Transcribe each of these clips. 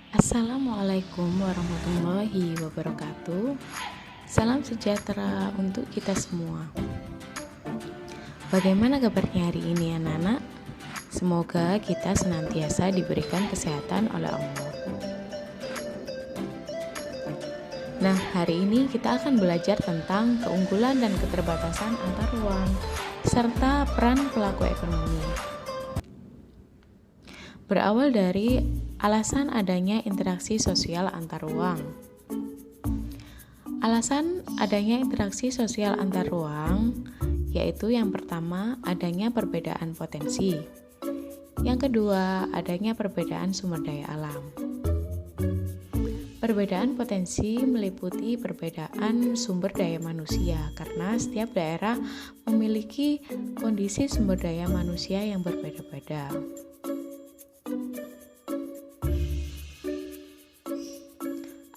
Assalamualaikum warahmatullahi wabarakatuh. Salam sejahtera untuk kita semua. Bagaimana kabarnya hari ini anak-anak? Semoga kita senantiasa diberikan kesehatan oleh Allah. Nah, hari ini kita akan belajar tentang keunggulan dan keterbatasan antar ruang serta peran pelaku ekonomi. Berawal dari alasan adanya interaksi sosial antar ruang. Alasan adanya interaksi sosial antar ruang yaitu yang pertama adanya perbedaan potensi. Yang kedua adanya perbedaan sumber daya alam. Perbedaan potensi meliputi perbedaan sumber daya manusia karena setiap daerah memiliki kondisi sumber daya manusia yang berbeda-beda.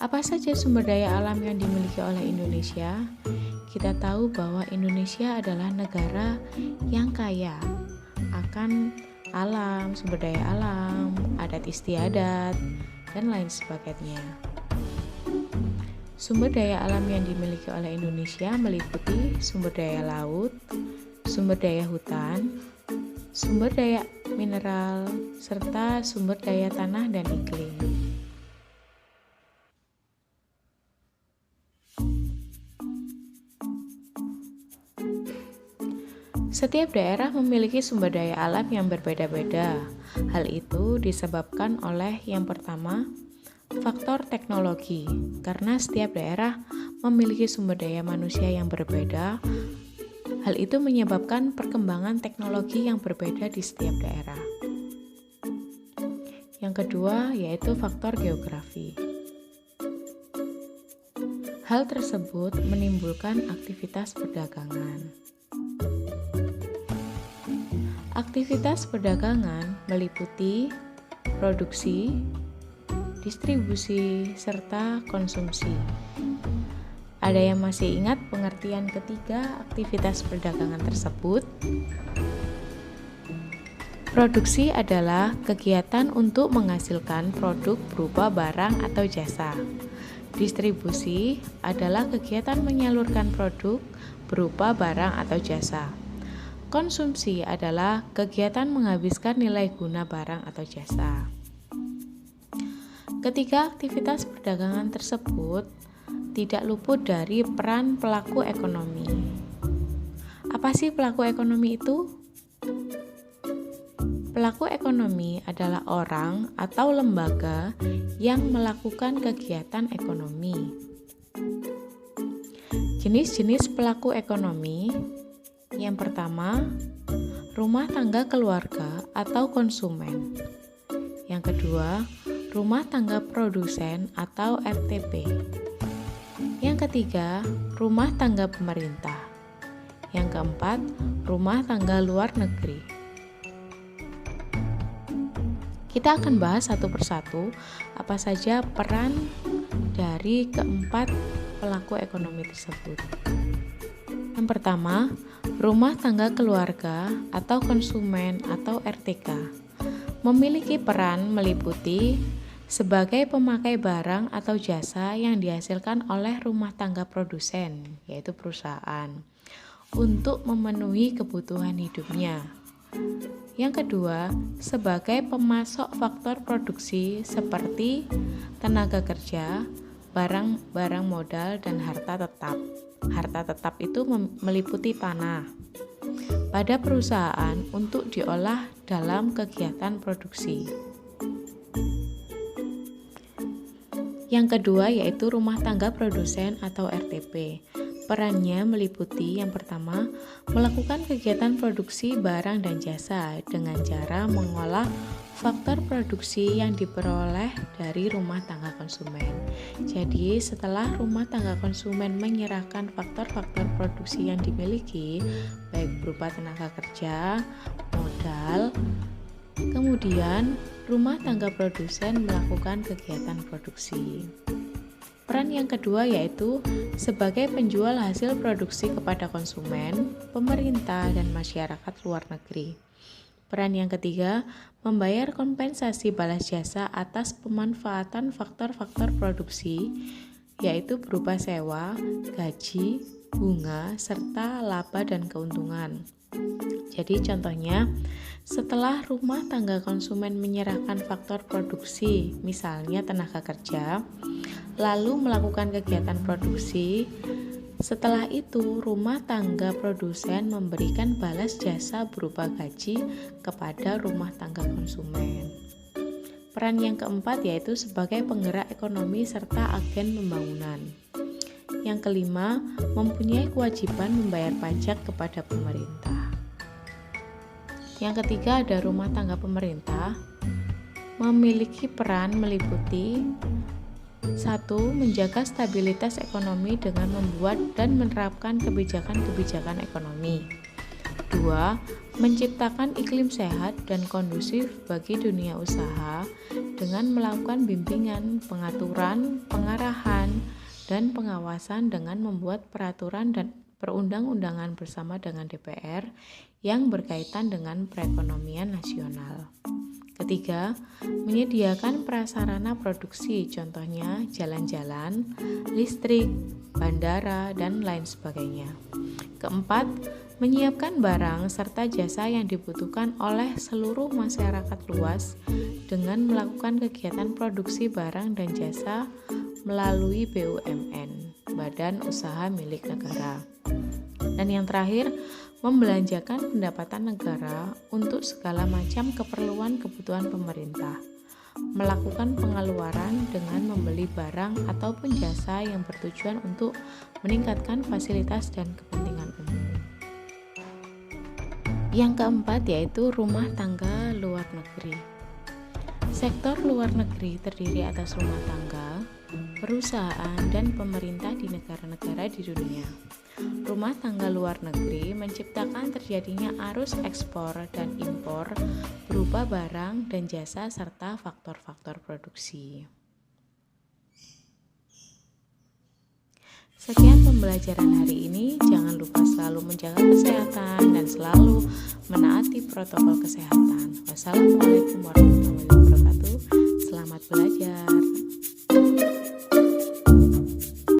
Apa saja sumber daya alam yang dimiliki oleh Indonesia? Kita tahu bahwa Indonesia adalah negara yang kaya akan alam, sumber daya alam, adat istiadat, dan lain sebagainya. Sumber daya alam yang dimiliki oleh Indonesia meliputi sumber daya laut, sumber daya hutan, sumber daya mineral, serta sumber daya tanah dan iklim. Setiap daerah memiliki sumber daya alam yang berbeda-beda. Hal itu disebabkan oleh yang pertama, faktor teknologi. Karena setiap daerah memiliki sumber daya manusia yang berbeda, hal itu menyebabkan perkembangan teknologi yang berbeda di setiap daerah. Yang kedua, yaitu faktor geografi. Hal tersebut menimbulkan aktivitas perdagangan. Aktivitas perdagangan meliputi produksi, distribusi, serta konsumsi. Ada yang masih ingat pengertian ketiga aktivitas perdagangan tersebut? Produksi adalah kegiatan untuk menghasilkan produk berupa barang atau jasa. Distribusi adalah kegiatan menyalurkan produk berupa barang atau jasa. Konsumsi adalah kegiatan menghabiskan nilai guna barang atau jasa. Ketiga aktivitas perdagangan tersebut tidak luput dari peran pelaku ekonomi. Apa sih pelaku ekonomi itu? Pelaku ekonomi adalah orang atau lembaga yang melakukan kegiatan ekonomi. Jenis-jenis pelaku ekonomi. Yang pertama, rumah tangga keluarga atau konsumen. Yang kedua, rumah tangga produsen atau RTP. Yang ketiga, rumah tangga pemerintah. Yang keempat, rumah tangga luar negeri. Kita akan bahas satu persatu apa saja peran dari keempat pelaku ekonomi tersebut. Yang pertama, rumah tangga keluarga atau konsumen atau RTK memiliki peran meliputi sebagai pemakai barang atau jasa yang dihasilkan oleh rumah tangga produsen, yaitu perusahaan, untuk memenuhi kebutuhan hidupnya. Yang kedua, sebagai pemasok faktor produksi seperti tenaga kerja, barang modal, dan harta tetap. Harta tetap itu meliputi tanah pada perusahaan untuk diolah dalam kegiatan produksi. Yang kedua yaitu rumah tangga produsen atau RTP. Perannya meliputi yang pertama, melakukan kegiatan produksi barang dan jasa dengan cara mengolah faktor produksi yang diperoleh dari rumah tangga konsumen. Jadi, setelah rumah tangga konsumen menyerahkan faktor-faktor produksi yang dimiliki, baik berupa tenaga kerja, modal, kemudian rumah tangga produsen melakukan kegiatan produksi. Peran yang kedua yaitu sebagai penjual hasil produksi kepada konsumen, pemerintah, dan masyarakat luar negeri. Peran yang ketiga, membayar kompensasi balas jasa atas pemanfaatan faktor-faktor produksi, yaitu berupa sewa, gaji, bunga, serta laba dan keuntungan. Jadi contohnya, setelah rumah tangga konsumen menyerahkan faktor produksi, misalnya tenaga kerja, lalu melakukan kegiatan produksi, setelah itu rumah tangga produsen memberikan balas jasa berupa gaji kepada rumah tangga konsumen. Peran yang keempat yaitu sebagai penggerak ekonomi serta agen pembangunan. Yang kelima, mempunyai kewajiban membayar pajak kepada pemerintah. Yang ketiga ada rumah tangga pemerintah, memiliki peran meliputi 1. Menjaga stabilitas ekonomi dengan membuat dan menerapkan kebijakan-kebijakan ekonomi. 2. Menciptakan iklim sehat dan kondusif bagi dunia usaha dengan melakukan bimbingan, pengaturan, pengarahan, dan pengawasan dengan membuat peraturan dan perundang-undangan bersama dengan DPR yang berkaitan dengan perekonomian nasional. Ketiga, menyediakan prasarana produksi, contohnya jalan-jalan, listrik, bandara, dan lain sebagainya. Keempat, menyiapkan barang serta jasa yang dibutuhkan oleh seluruh masyarakat luas dengan melakukan kegiatan produksi barang dan jasa melalui BUMN, Badan Usaha Milik Negara. Dan yang terakhir, membelanjakan pendapatan negara untuk segala macam keperluan kebutuhan pemerintah, melakukan pengeluaran dengan membeli barang ataupun jasa yang bertujuan untuk meningkatkan fasilitas dan kepentingan umum. Yang keempat yaitu rumah tangga luar negeri. Sektor luar negeri terdiri atas rumah tangga, perusahaan, dan pemerintah di negara-negara di dunia. Rumah tangga luar negeri menciptakan terjadinya arus ekspor dan impor berupa barang dan jasa serta faktor-faktor produksi. Sekian pembelajaran hari ini. Jangan lupa selalu menjaga kesehatan dan selalu menaati protokol kesehatan. Wassalamualaikum warahmatullahi wabarakatuh. Selamat belajar.